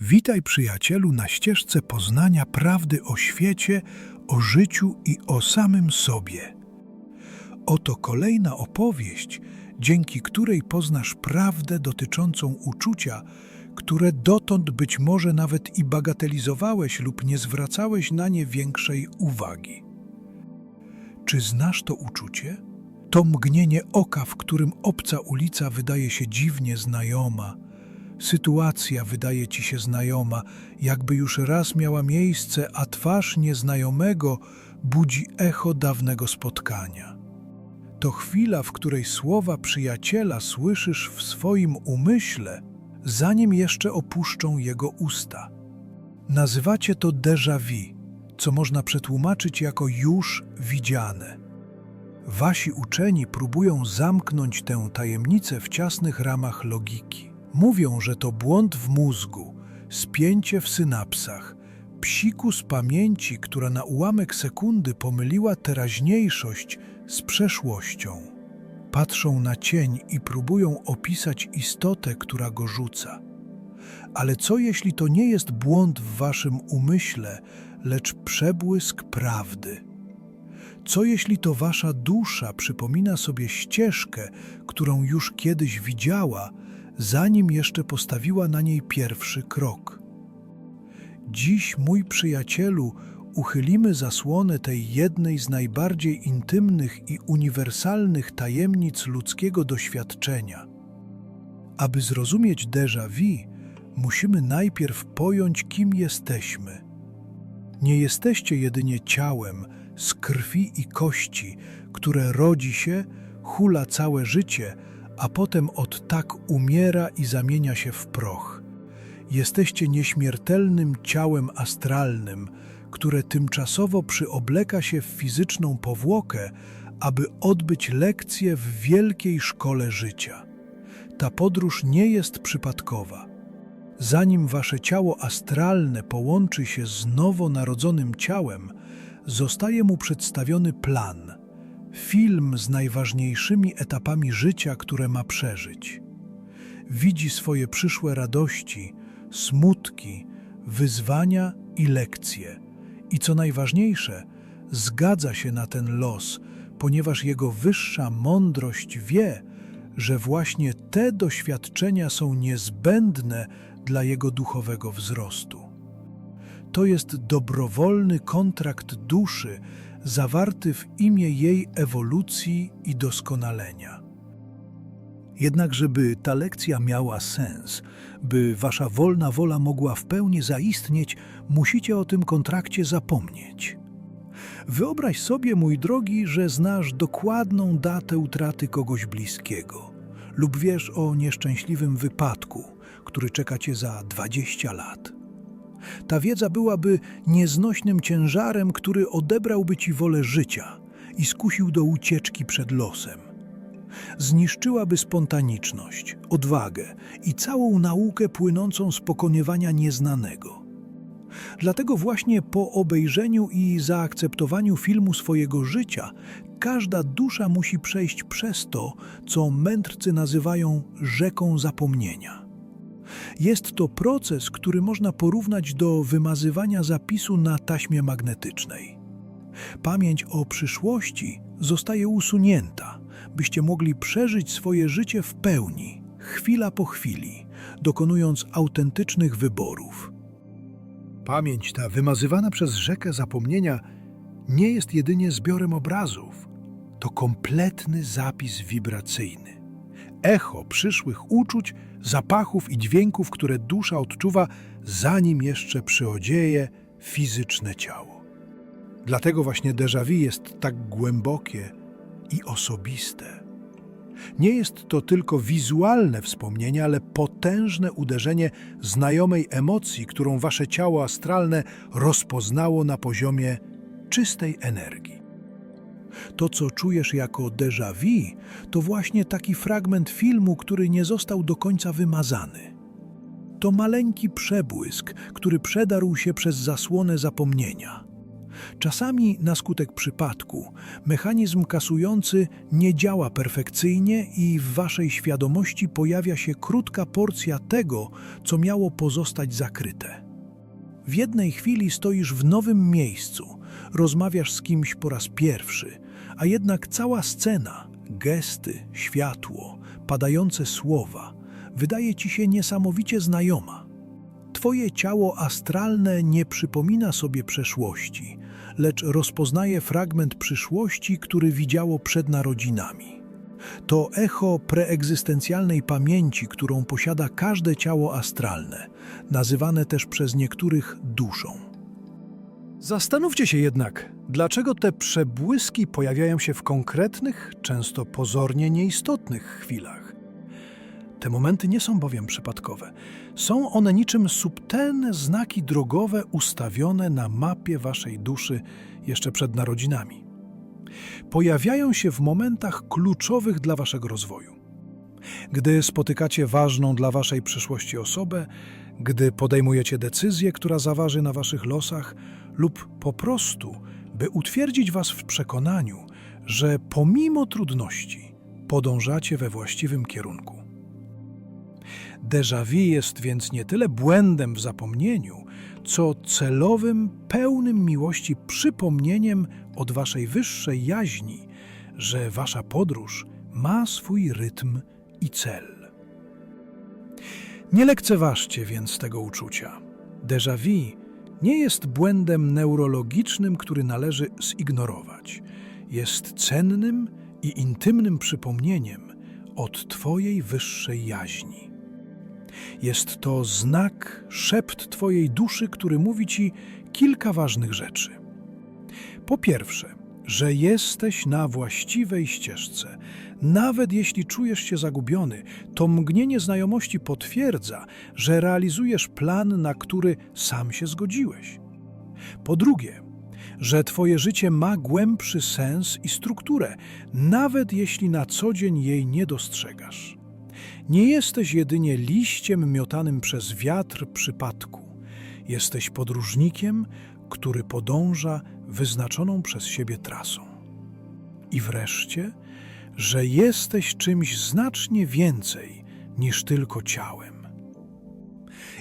Witaj, przyjacielu, na ścieżce poznania prawdy o świecie, o życiu i o samym sobie. Oto kolejna opowieść, dzięki której poznasz prawdę dotyczącą uczucia, które dotąd być może nawet i bagatelizowałeś lub nie zwracałeś na nie większej uwagi. Czy znasz to uczucie? To mgnienie oka, w którym obca ulica wydaje się dziwnie znajoma, sytuacja wydaje ci się znajoma, jakby już raz miała miejsce, a twarz nieznajomego budzi echo dawnego spotkania. To chwila, w której słowa przyjaciela słyszysz w swoim umyśle, zanim jeszcze opuszczą jego usta. Nazywacie to déjà vu, co można przetłumaczyć jako już widziane. Wasi uczeni próbują zamknąć tę tajemnicę w ciasnych ramach logiki. Mówią, że to błąd w mózgu, spięcie w synapsach, psikus pamięci, która na ułamek sekundy pomyliła teraźniejszość z przeszłością. Patrzą na cień i próbują opisać istotę, która go rzuca. Ale co jeśli to nie jest błąd w waszym umyśle, lecz przebłysk prawdy? Co jeśli to wasza dusza przypomina sobie ścieżkę, którą już kiedyś widziała, zanim jeszcze postawiła na niej pierwszy krok? Dziś, mój przyjacielu, uchylimy zasłonę tej jednej z najbardziej intymnych i uniwersalnych tajemnic ludzkiego doświadczenia. Aby zrozumieć déjà vu, musimy najpierw pojąć, kim jesteśmy. Nie jesteście jedynie ciałem z krwi i kości, które rodzi się, hula całe życie, a potem od tak umiera i zamienia się w proch. Jesteście nieśmiertelnym ciałem astralnym, które tymczasowo przyobleka się w fizyczną powłokę, aby odbyć lekcję w wielkiej szkole życia. Ta podróż nie jest przypadkowa. Zanim wasze ciało astralne połączy się z nowonarodzonym ciałem, zostaje mu przedstawiony plan, film z najważniejszymi etapami życia, które ma przeżyć. Widzi swoje przyszłe radości, smutki, wyzwania i lekcje. I co najważniejsze, zgadza się na ten los, ponieważ jego wyższa mądrość wie, że właśnie te doświadczenia są niezbędne dla jego duchowego wzrostu. To jest dobrowolny kontrakt duszy, zawarty w imię jej ewolucji i doskonalenia. Jednak żeby ta lekcja miała sens, by wasza wolna wola mogła w pełni zaistnieć, musicie o tym kontrakcie zapomnieć. Wyobraź sobie, mój drogi, że znasz dokładną datę utraty kogoś bliskiego lub wiesz o nieszczęśliwym wypadku, który czeka cię za 20 lat. Ta wiedza byłaby nieznośnym ciężarem, który odebrałby ci wolę życia i skusił do ucieczki przed losem. Zniszczyłaby spontaniczność, odwagę i całą naukę płynącą z pokonywania nieznanego. Dlatego właśnie po obejrzeniu i zaakceptowaniu filmu swojego życia, każda dusza musi przejść przez to, co mędrcy nazywają rzeką zapomnienia. Jest to proces, który można porównać do wymazywania zapisu na taśmie magnetycznej. Pamięć o przyszłości zostaje usunięta, byście mogli przeżyć swoje życie w pełni, chwila po chwili, dokonując autentycznych wyborów. Pamięć ta, wymazywana przez rzekę zapomnienia, nie jest jedynie zbiorem obrazów. To kompletny zapis wibracyjny. Echo przyszłych uczuć, zapachów i dźwięków, które dusza odczuwa, zanim jeszcze przyodzieje fizyczne ciało. Dlatego właśnie déjà vu jest tak głębokie i osobiste. Nie jest to tylko wizualne wspomnienie, ale potężne uderzenie znajomej emocji, którą wasze ciało astralne rozpoznało na poziomie czystej energii. To, co czujesz jako déjà vu, to właśnie taki fragment filmu, który nie został do końca wymazany. To maleńki przebłysk, który przedarł się przez zasłonę zapomnienia. Czasami na skutek przypadku mechanizm kasujący nie działa perfekcyjnie i w waszej świadomości pojawia się krótka porcja tego, co miało pozostać zakryte. W jednej chwili stoisz w nowym miejscu, rozmawiasz z kimś po raz pierwszy, a jednak cała scena, gesty, światło, padające słowa wydaje ci się niesamowicie znajoma. Twoje ciało astralne nie przypomina sobie przeszłości, lecz rozpoznaje fragment przyszłości, który widziało przed narodzinami. To echo preegzystencjalnej pamięci, którą posiada każde ciało astralne, nazywane też przez niektórych duszą. Zastanówcie się jednak, dlaczego te przebłyski pojawiają się w konkretnych, często pozornie nieistotnych chwilach. Te momenty nie są bowiem przypadkowe. Są one niczym subtelne znaki drogowe ustawione na mapie waszej duszy jeszcze przed narodzinami. Pojawiają się w momentach kluczowych dla waszego rozwoju. Gdy spotykacie ważną dla waszej przyszłości osobę, gdy podejmujecie decyzję, która zaważy na waszych losach, lub po prostu, by utwierdzić was w przekonaniu, że pomimo trudności podążacie we właściwym kierunku. Déjà vu jest więc nie tyle błędem w zapomnieniu, co celowym, pełnym miłości przypomnieniem od waszej wyższej jaźni, że wasza podróż ma swój rytm i cel. Nie lekceważcie więc tego uczucia. Déjà vu nie jest błędem neurologicznym, który należy zignorować. Jest cennym i intymnym przypomnieniem od twojej wyższej jaźni. Jest to znak, szept twojej duszy, który mówi ci kilka ważnych rzeczy. Po pierwsze, że jesteś na właściwej ścieżce. Nawet jeśli czujesz się zagubiony, to mgnienie znajomości potwierdza, że realizujesz plan, na który sam się zgodziłeś. Po drugie, że twoje życie ma głębszy sens i strukturę, nawet jeśli na co dzień jej nie dostrzegasz. Nie jesteś jedynie liściem miotanym przez wiatr przypadku. Jesteś podróżnikiem, który podąża wyznaczoną przez siebie trasą. I wreszcie, że jesteś czymś znacznie więcej niż tylko ciałem.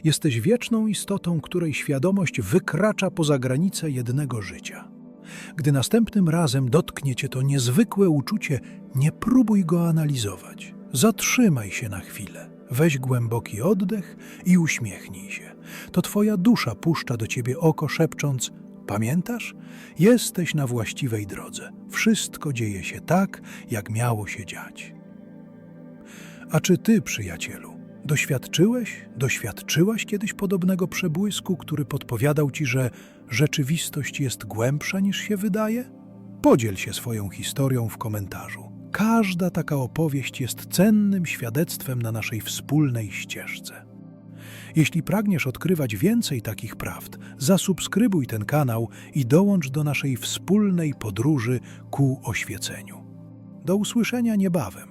Jesteś wieczną istotą, której świadomość wykracza poza granice jednego życia. Gdy następnym razem dotknie cię to niezwykłe uczucie, nie próbuj go analizować. Zatrzymaj się na chwilę, weź głęboki oddech i uśmiechnij się. To twoja dusza puszcza do ciebie oko, szepcząc: pamiętasz? Jesteś na właściwej drodze. Wszystko dzieje się tak, jak miało się dziać. A czy ty, przyjacielu, doświadczyłaś kiedyś podobnego przebłysku, który podpowiadał ci, że rzeczywistość jest głębsza niż się wydaje? Podziel się swoją historią w komentarzu. Każda taka opowieść jest cennym świadectwem na naszej wspólnej ścieżce. Jeśli pragniesz odkrywać więcej takich prawd, zasubskrybuj ten kanał i dołącz do naszej wspólnej podróży ku oświeceniu. Do usłyszenia niebawem.